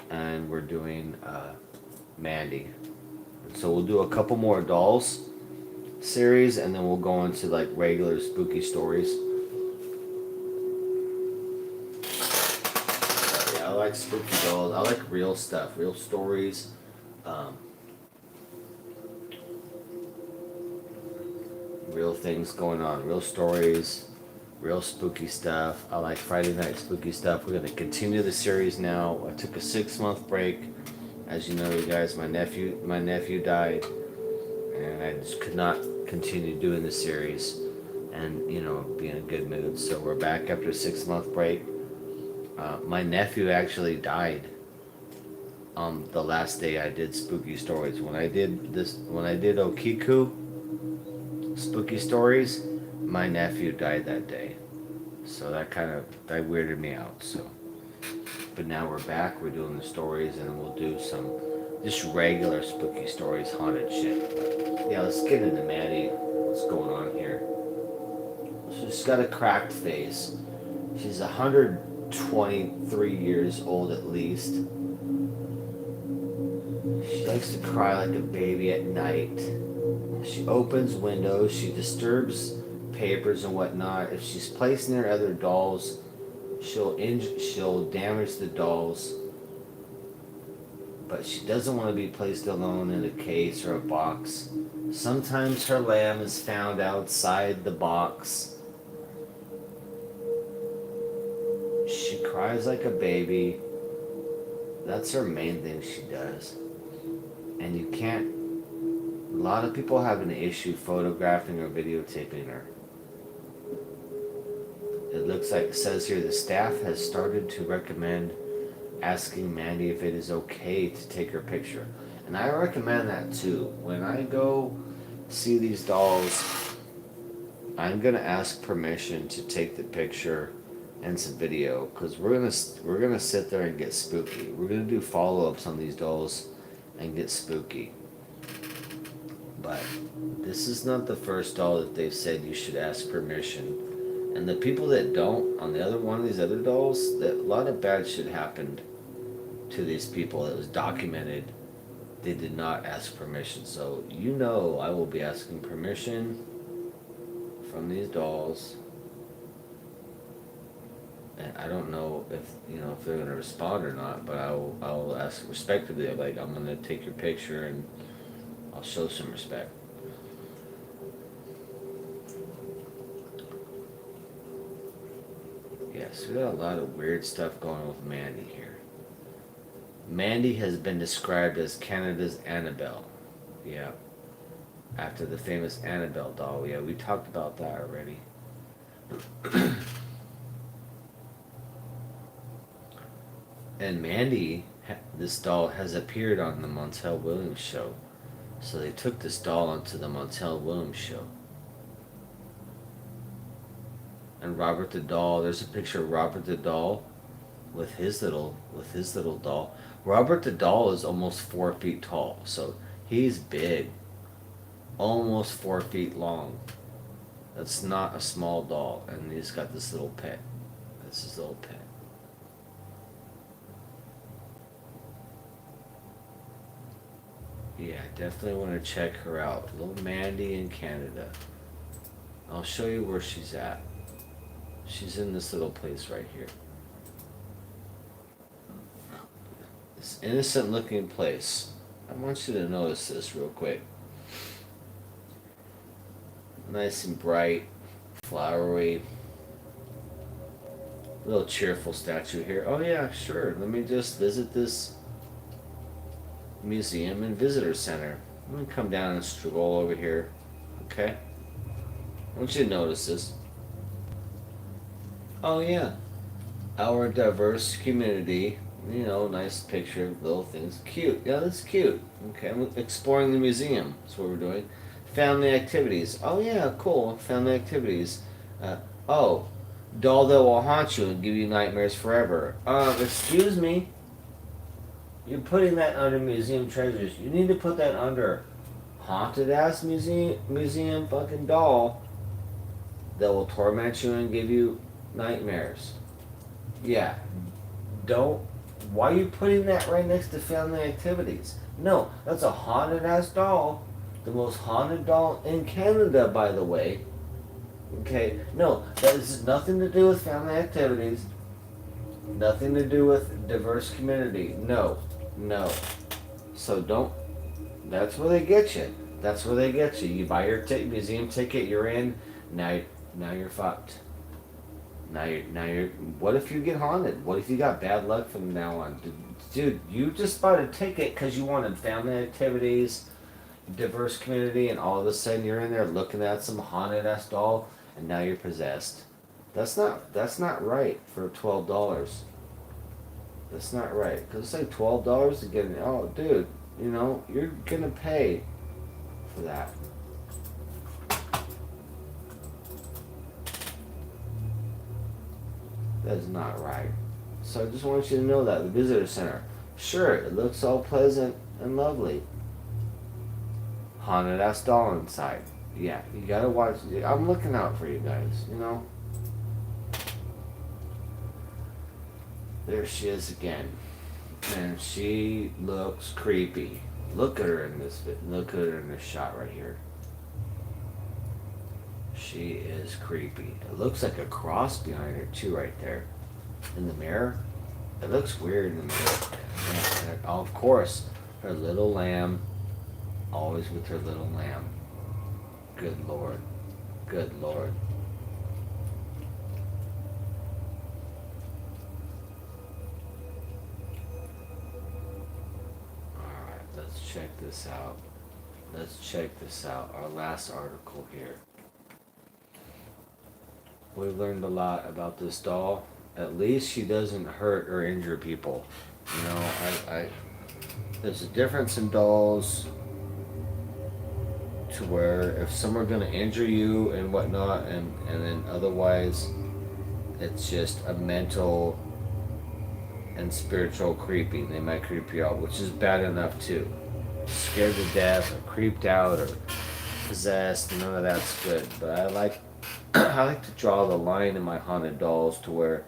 Speaker 2: And we're doing Mandy. So we'll do a couple more dolls series and then we'll go into like regular spooky stories. Yeah, I like spooky dolls. I like real stuff, real stories. Real things going on, real stories, real spooky stuff. I like Friday night spooky stuff. We're gonna continue the series now. I took a 6-month break. As you know, you guys, my nephew died, and I just could not continue doing the series and be in a good mood. So we're back after a 6-month break. My nephew actually died the last day I did spooky stories. When I did Okiku spooky stories, my nephew died that day. So that weirded me out. So, but now we're back. We're doing the stories, and we'll do some just regular spooky stories, haunted shit. But yeah, let's get into Mandy. What's going on here? She's got a cracked face. She's 123 years old at least. She likes to cry like a baby at night. She opens windows. She disturbs papers and whatnot. If she's placed near other dolls, she'll damage the dolls. But she doesn't want to be placed alone in a case or a box. Sometimes her lamb is found outside the box. She cries like a baby. That's her main thing she does. And you can't... A lot of people have an issue photographing or videotaping her. It looks like it says here the staff has started to recommend asking Mandy if it is okay to take her picture. And I recommend that too. When I go see these dolls, I'm gonna ask permission to take the picture and some video, because we're gonna sit there and get spooky. We're gonna do follow-ups on these dolls and get spooky. But this is not the first doll that they've said you should ask permission. And the people that don't, on the other one of these other dolls, that a lot of bad shit happened to these people. It was documented. They did not ask permission. So I will be asking permission from these dolls. And I don't know if they're gonna respond or not, but I will ask respectively. Like, I'm gonna take your picture and I'll show some respect. Yes, we got a lot of weird stuff going on with Mandy here. Mandy has been described as Canada's Annabelle. Yeah. After the famous Annabelle doll. Yeah, we talked about that already. And Mandy, this doll, has appeared on the Montel Williams show. So they took this doll onto the Montel Williams show. And Robert the doll. There's a picture of Robert the doll with his little doll. Robert the doll is almost 4 feet tall, so he's big, almost 4 feet long. That's not a small doll, and he's got this little pet. That's his little pet. Yeah, definitely want to check her out. Little Mandy in Canada. I'll show you where she's at. She's in this little place right here. This innocent looking place. I want you to notice this real quick. Nice and bright, flowery, little cheerful statue here. Oh yeah, sure. Let me just visit this museum and visitor center. Let me come down and stroll over here. Okay? I want you to notice this. Oh yeah. Our diverse community. You know, nice picture of little things. Cute. Yeah, that's cute. Okay, I'm exploring the museum. That's what we're doing. Family activities. Oh yeah, cool. Family activities. Uh, oh, doll that will haunt you and give you nightmares forever. Excuse me. You're putting that under museum treasures. You need to put that under haunted ass museum fucking doll that will torment you and give you nightmares. Yeah. Don't. Why are you putting that right next to family activities? No, that's a haunted ass doll. The most haunted doll in Canada, by the way. Okay, no, that has nothing to do with family activities. Nothing to do with diverse community. No, no. So don't. That's where they get you. That's where they get you. You buy your museum ticket. You're in. Now you're fucked. Now you're. What if you get haunted? What if you got bad luck from now on? Dude, you just bought a ticket because you wanted family activities, diverse community, and all of a sudden you're in there looking at some haunted ass doll, and now you're possessed. That's not right for $12. That's not right because it's like $12 to get in. Oh, dude, you're gonna pay for that. That is not right. So I just want you to know that the visitor center, sure, it looks all pleasant and lovely. Haunted ass doll inside. Yeah, you gotta watch. I'm looking out for you guys. There she is again, and she looks creepy. Look at her in this. Look at her in this shot right here. She is creepy. It looks like a cross behind her too, right there, in the mirror. It looks weird in the mirror. And of course, her little lamb, always with her little lamb. Good Lord. Good Lord. Alright, let's check this out. Let's check this out. Our last article here. We learned a lot about this doll. At least she doesn't hurt or injure people. There's a difference in dolls to where if some are gonna injure you and whatnot, and then otherwise, it's just a mental and spiritual creeping. They might creep you out, which is bad enough too. Scared to death or creeped out or possessed, none of that's good. But I like to draw the line in my haunted dolls to where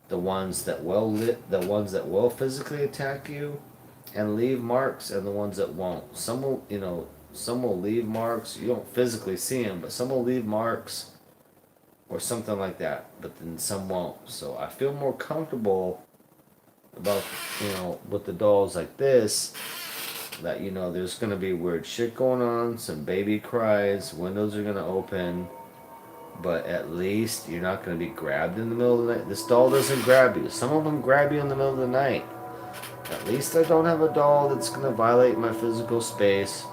Speaker 2: the ones that will physically attack you and leave marks, and the ones that won't. Some will leave marks. You don't physically see them, but some will leave marks or something like that. But then some won't. So I feel more comfortable about with the dolls like this. That there's gonna be weird shit going on, some baby cries, windows are gonna open. But at least you're not going to be grabbed in the middle of the night. This doll doesn't grab you. Some of them grab you in the middle of the night. At least I don't have a doll that's going to violate my physical space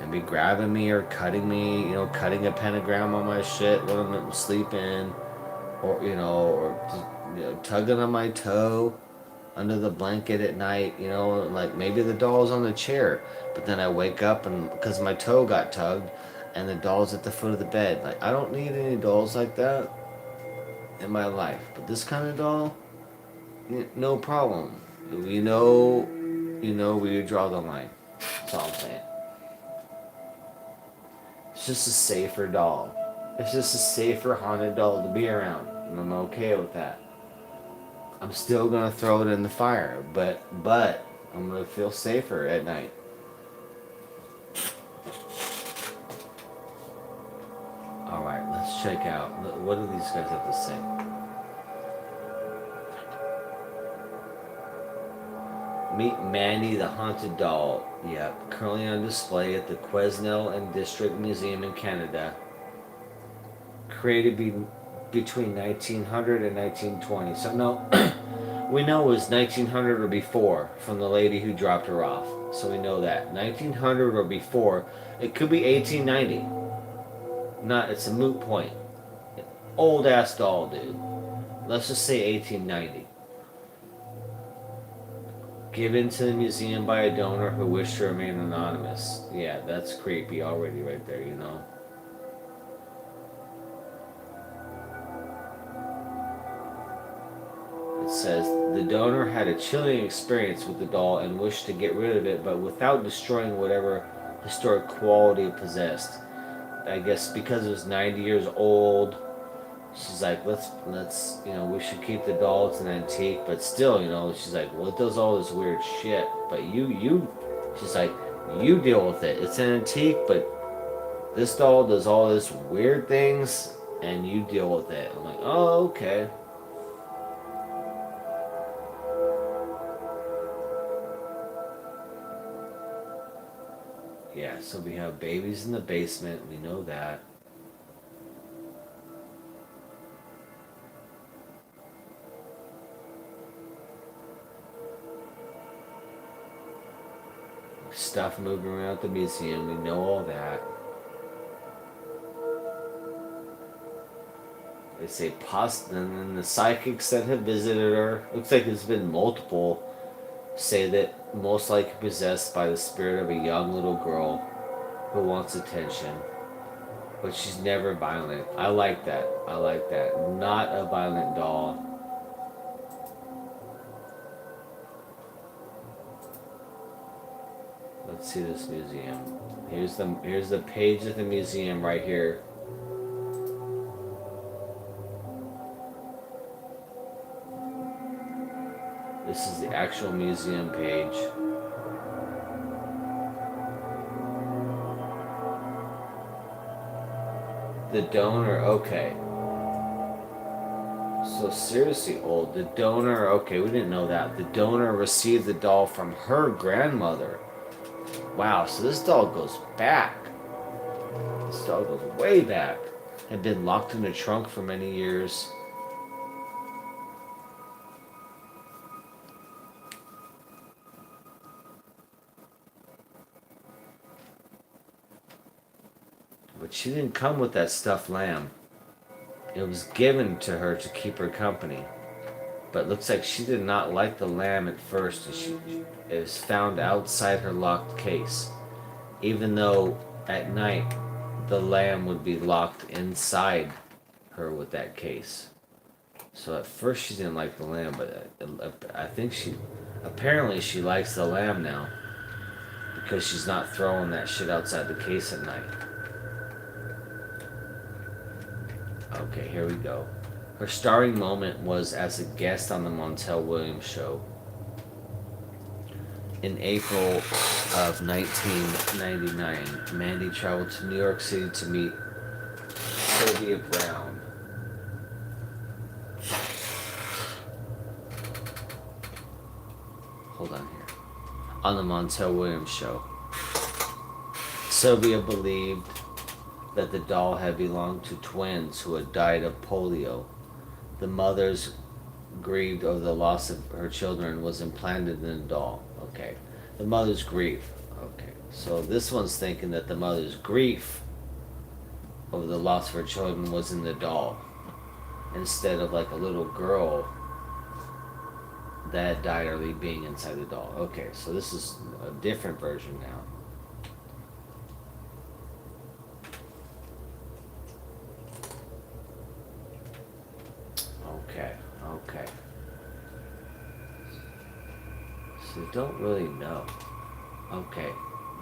Speaker 2: and be grabbing me or cutting me, cutting a pentagram on my shit when I'm sleeping, or tugging on my toe under the blanket at night, like maybe the doll's on the chair, but then I wake up and because my toe got tugged, and the doll's at the foot of the bed. Like, I don't need any dolls like that in my life. But this kind of doll, no problem. You know where you draw the line. That's all I'm saying. It's just a safer doll. It's just a safer haunted doll to be around. And I'm okay with that. I'm still gonna throw it in the fire, but I'm gonna feel safer at night. Alright, let's check out. What do these guys have to say? Meet Mandy the Haunted Doll. Yep, currently on display at the Quesnel and District Museum in Canada. Created between 1900 and 1920. So no, we know it was 1900 or before from the lady who dropped her off. So we know that 1900 or before. It could be 1890. Not. It's a moot point. Old ass doll, dude. Let's just say 1890. Given to the museum by a donor who wished to remain anonymous. Yeah, that's creepy already right there, you know. It says, the donor had a chilling experience with the doll and wished to get rid of it, but without destroying whatever historic quality it possessed. I guess because it was 90 years old, she's like, let's, we should keep the doll. It's an antique, but still, she's like, well, it does all this weird shit. But she's like, you deal with it. It's an antique, but this doll does all this weird things, and you deal with it. I'm like, oh, okay. Yeah, so we have babies in the basement. We know that. Stuff moving around the museum. We know all that. They say and then the psychics that have visited her, looks like there's been multiple, say that most likely possessed by the spirit of a young little girl who wants attention. But she's never violent. I like that. Not a violent doll. Let's see this museum. Here's the page of the museum right here. This is the actual museum page. The donor, okay. So seriously old. The donor, okay, we didn't know that. The donor received the doll from her grandmother. Wow, so this doll goes back. This doll goes way back. Had been locked in the trunk for many years. But she didn't come with that stuffed lamb. It was given to her to keep her company. But it looks like she did not like the lamb at first. It was found outside her locked case. Even though at night the lamb would be locked inside her with that case. So at first she didn't like the lamb, but I think apparently she likes the lamb now. Because she's not throwing that shit outside the case at night. Okay, here we go. Her starring moment was as a guest on the Montel Williams show. In April of 1999, Mandy traveled to New York City to meet Sylvia Brown. Hold on here. On the Montel Williams show. Sylvia believed that the doll had belonged to twins who had died of polio. The mothers grieved over the loss of her children was implanted in the doll. Okay. The mother's grief. Okay. So this one's thinking that the mother's grief over the loss of her children was in the doll. Instead of like a little girl that died early being inside the doll. Okay, so this is a different version now. So they don't really know. Okay.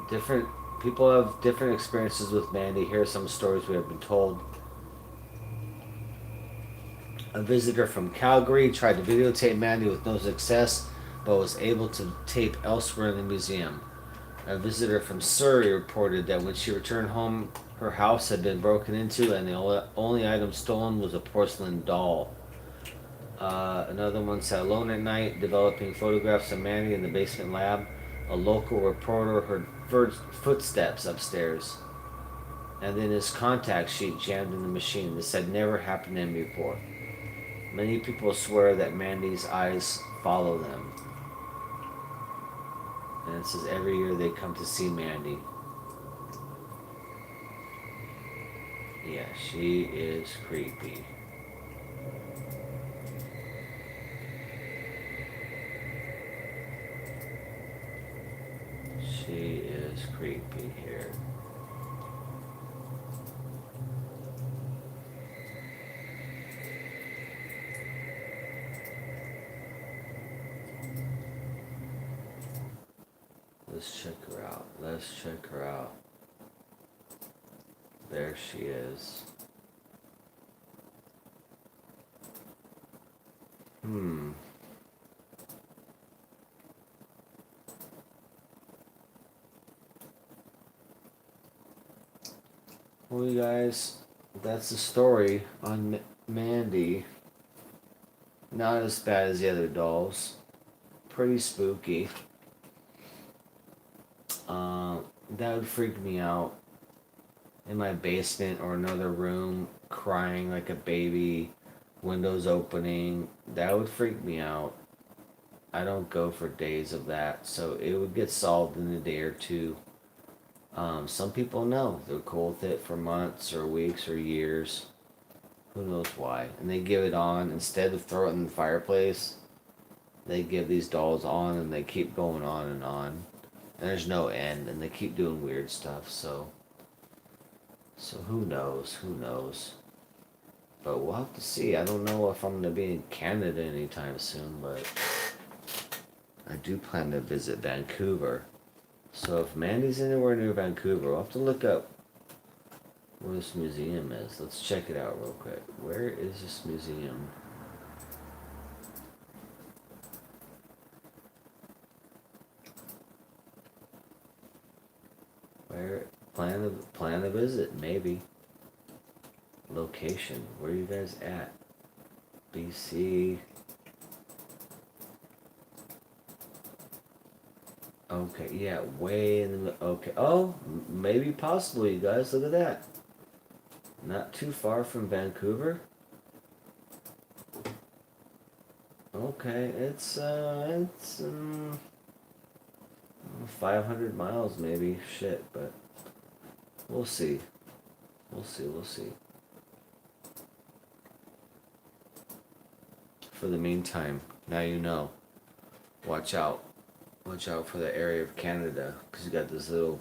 Speaker 2: Different people have different experiences with Mandy. Here are some stories we have been told. A visitor from Calgary tried to videotape Mandy with no success, but was able to tape elsewhere in the museum. A visitor from Surrey reported that when she returned home, her house had been broken into and the only item stolen was a porcelain doll. Another one sat alone at night developing photographs of Mandy in the basement lab. A local reporter heard footsteps upstairs, and then his contact sheet jammed in the machine. This had never happened to him before. Many people swear that Mandy's eyes follow them. And it says every year they come to see Mandy. Yeah, she is creepy. She is creepy here. Let's check her out. Let's check her out. There she is. Well, you guys, that's the story on Mandy. Not as bad as the other dolls. Pretty spooky. That would freak me out. In my basement or another room, crying like a baby, windows opening. That would freak me out. I don't go for days of that, so it would get solved in a day or two. Some people know they're cool with it for months or weeks or years. Who knows why? And they give it on instead of throw it in the fireplace. They give these dolls on and they keep going on and on. And there's no end, and they keep doing weird stuff. So who knows? Who knows? But we'll have to see. I don't know if I'm going to be in Canada anytime soon, but I do plan to visit Vancouver. So if Mandy's anywhere near Vancouver, we'll have to look up where this museum is. Let's check it out real quick. Where is this museum? Where plan a visit, maybe. Location. Where are you guys at? BC. Okay, yeah, way in the okay. Oh, maybe possibly, you guys. Look at that. Not too far from Vancouver. Okay, it's 500 miles maybe. Shit, but we'll see. We'll see. For the meantime, now you know. Watch out. Watch out for the area of Canada, because you got this little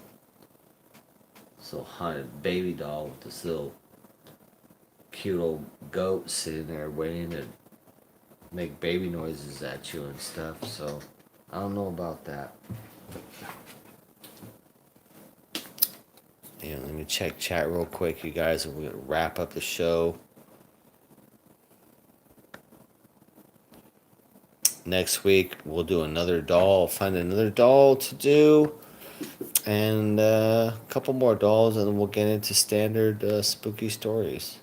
Speaker 2: haunted baby doll with this little cute old goat sitting there waiting to make baby noises at you and stuff. So I don't know about that. Yeah, let me check chat real quick, you guys, and we're gonna wrap up the show. Next week we'll do another doll. Find another doll to do, and a couple more dolls, and then we'll get into standard spooky stories.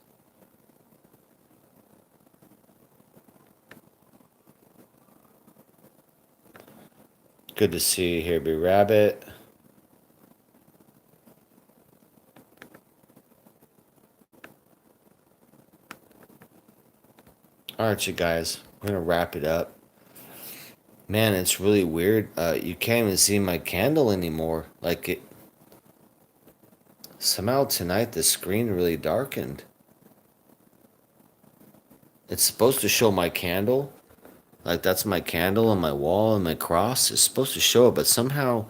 Speaker 2: Good to see you here, B Rabbit. Alright, you guys, we're gonna wrap it up. Man, it's really weird. You can't even see my candle anymore. Like it. Somehow tonight the screen really darkened. It's supposed to show my candle. Like that's my candle on my wall and my cross. It's supposed to show it, but somehow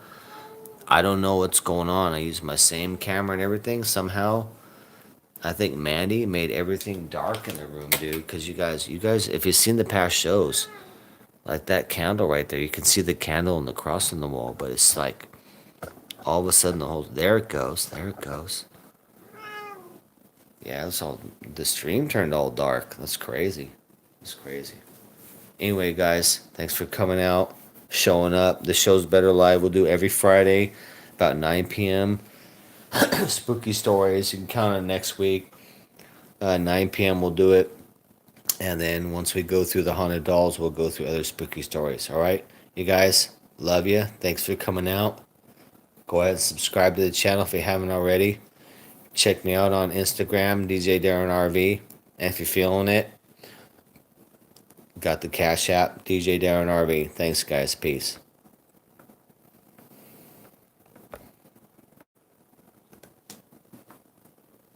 Speaker 2: I don't know what's going on. I use my same camera and everything. Somehow I think Mandy made everything dark in the room, dude. Cause you guys, if you've seen the past shows, Like that candle right there. You can see the candle and the cross on the wall, but it's like all of a sudden the whole, there it goes. There it goes. Yeah, it's all, the stream turned all dark. That's crazy. That's crazy. Anyway, guys, thanks for coming out, showing up. The show's Better Live. We'll do every Friday about 9 p.m. Spooky stories. You can count on next week. 9 p.m. we'll do it. And then once we go through the haunted dolls, we'll go through other spooky stories. All right? You guys, love you. Thanks for coming out. Go ahead and subscribe to the channel if you haven't already. Check me out on Instagram, djdarrenrv. And if you're feeling it, got the Cashapp, djdarrenrv. Thanks, guys. Peace.